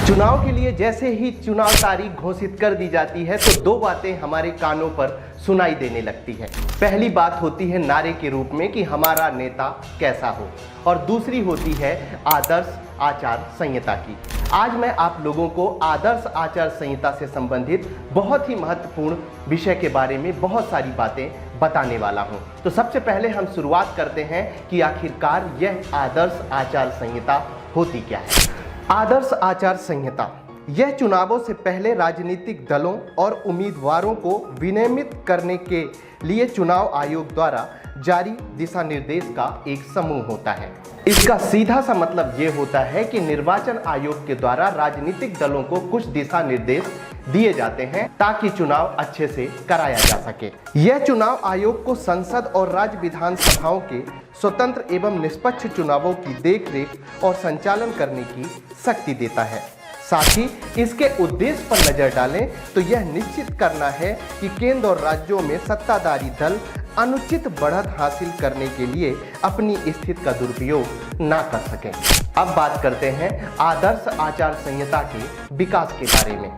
चुनाव के लिए जैसे ही चुनाव तारीख घोषित कर दी जाती है तो दो बातें हमारे कानों पर सुनाई देने लगती है। पहली बात होती है नारे के रूप में कि हमारा नेता कैसा हो, और दूसरी होती है आदर्श आचार संहिता की। आज मैं आप लोगों को आदर्श आचार संहिता से संबंधित बहुत ही महत्वपूर्ण विषय के बारे में बहुत सारी बातें बताने वाला हूं। तो सबसे पहले हम शुरुआत करते हैं कि आखिरकार यह आदर्श आचार संहिता होती क्या है। आदर्श आचार संहिता यह चुनावों से पहले राजनीतिक दलों और उम्मीदवारों को विनियमित करने के लिए चुनाव आयोग द्वारा जारी दिशा निर्देश का एक समूह होता है। इसका सीधा सा मतलब ये होता है कि निर्वाचन आयोग के द्वारा राजनीतिक दलों को कुछ दिशा निर्देश दिए जाते हैं ताकि चुनाव अच्छे से कराया जा सके। यह चुनाव आयोग को संसद और राज्य विधानसभाओं के स्वतंत्र एवं निष्पक्ष चुनावों की देखरेख और संचालन करने की शक्ति देता है। साथ ही इसके उद्देश्य पर नजर डालें तो यह निश्चित करना है कि केंद्र और राज्यों में सत्ताधारी दल अनुचित बढ़त हासिल करने के लिए अपनी स्थिति का दुरुपयोग ना कर सकें। अब बात करते हैं आदर्श आचार संहिता के विकास के बारे में।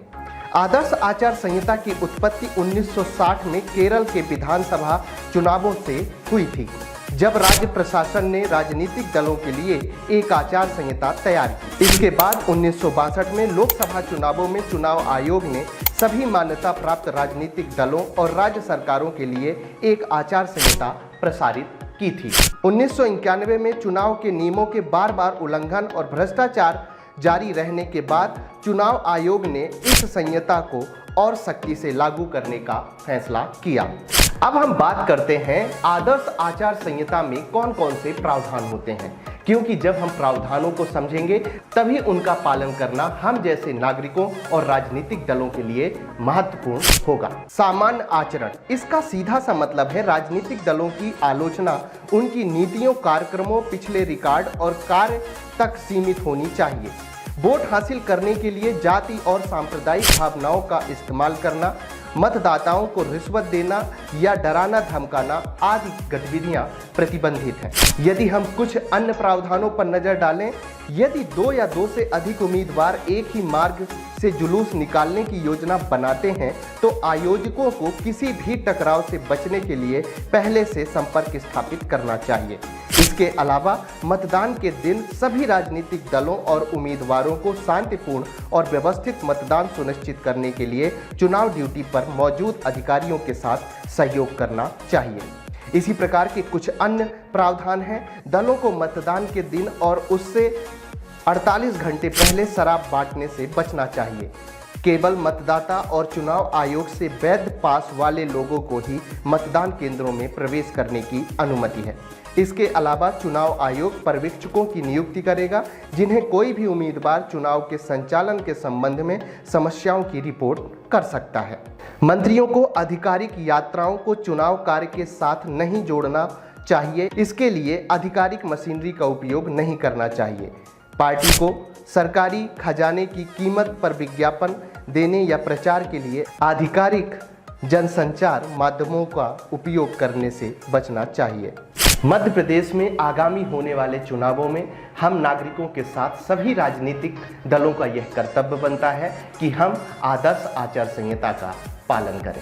आदर्श आचार संहिता की उत्पत्ति 1960 में केरल के विधानसभा चुनावों से हुई थी, जब राज्य प्रशासन ने राजनीतिक दलों के लिए एक आचार संहिता तैयार की। इसके बाद 1962 में लोकसभा चुनावों में चुनाव आयोग ने सभी मान्यता प्राप्त राजनीतिक दलों और राज्य सरकारों के लिए एक आचार संहिता प्रसारित की थी। 1991 में चुनाव के नियमों के बार उल्लंघन और भ्रष्टाचार जारी रहने के बाद चुनाव आयोग ने इस संहिता को और सख्ती से लागू करने का फैसला किया। अब हम बात करते हैं आदर्श आचार संहिता में कौन कौन से प्रावधान होते हैं, क्योंकि जब हम प्रावधानों को समझेंगे तभी उनका पालन करना हम जैसे नागरिकों और राजनीतिक दलों के लिए महत्वपूर्ण होगा। सामान्य आचरण, इसका सीधा सा मतलब है राजनीतिक दलों की आलोचना उनकी नीतियों, कार्यक्रमों, पिछले रिकॉर्ड और कार्य तक सीमित होनी चाहिए। वोट हासिल करने के लिए जाति और सांप्रदायिक भावनाओं का इस्तेमाल करना, मतदाताओं को रिश्वत देना या डराना धमकाना आदि गतिविधियां प्रतिबंधित हैं। यदि हम कुछ अन्य प्रावधानों पर नजर डालें, यदि दो या दो से अधिक उम्मीदवार एक ही मार्ग से जुलूस निकालने की योजना बनाते हैं तो आयोजकों को किसी भी टकराव से बचने के लिए पहले से संपर्क स्थापित करना चाहिए। इसके अलावा मतदान के दिन सभी राजनीतिक दलों और उम्मीदवारों को शांतिपूर्ण और व्यवस्थित मतदान सुनिश्चित करने के लिए चुनाव ड्यूटी पर मौजूद अधिकारियों के साथ सहयोग करना चाहिए। इसी प्रकार के कुछ अन्य प्रावधान हैं। दलों को मतदान के दिन और उससे 48 घंटे पहले शराब बांटने से बचना चाहिए। केवल मतदाता और चुनाव आयोग से वैध पास वाले लोगों को ही मतदान केंद्रों में प्रवेश करने की अनुमति है। इसके अलावा चुनाव आयोग पर्यवेक्षकों की नियुक्ति करेगा, जिन्हें कोई भी उम्मीदवार चुनाव के संचालन के संबंध में समस्याओं की रिपोर्ट कर सकता है। मंत्रियों को आधिकारिक यात्राओं को चुनाव कार्य के साथ नहीं जोड़ना चाहिए। इसके लिए आधिकारिक मशीनरी का उपयोग नहीं करना चाहिए। पार्टी को सरकारी खजाने की कीमत पर विज्ञापन देने या प्रचार के लिए आधिकारिक जनसंचार माध्यमों का उपयोग करने से बचना चाहिए। मध्य प्रदेश में आगामी होने वाले चुनावों में हम नागरिकों के साथ सभी राजनीतिक दलों का यह कर्तव्य बनता है कि हम आदर्श आचार संहिता का पालन करें।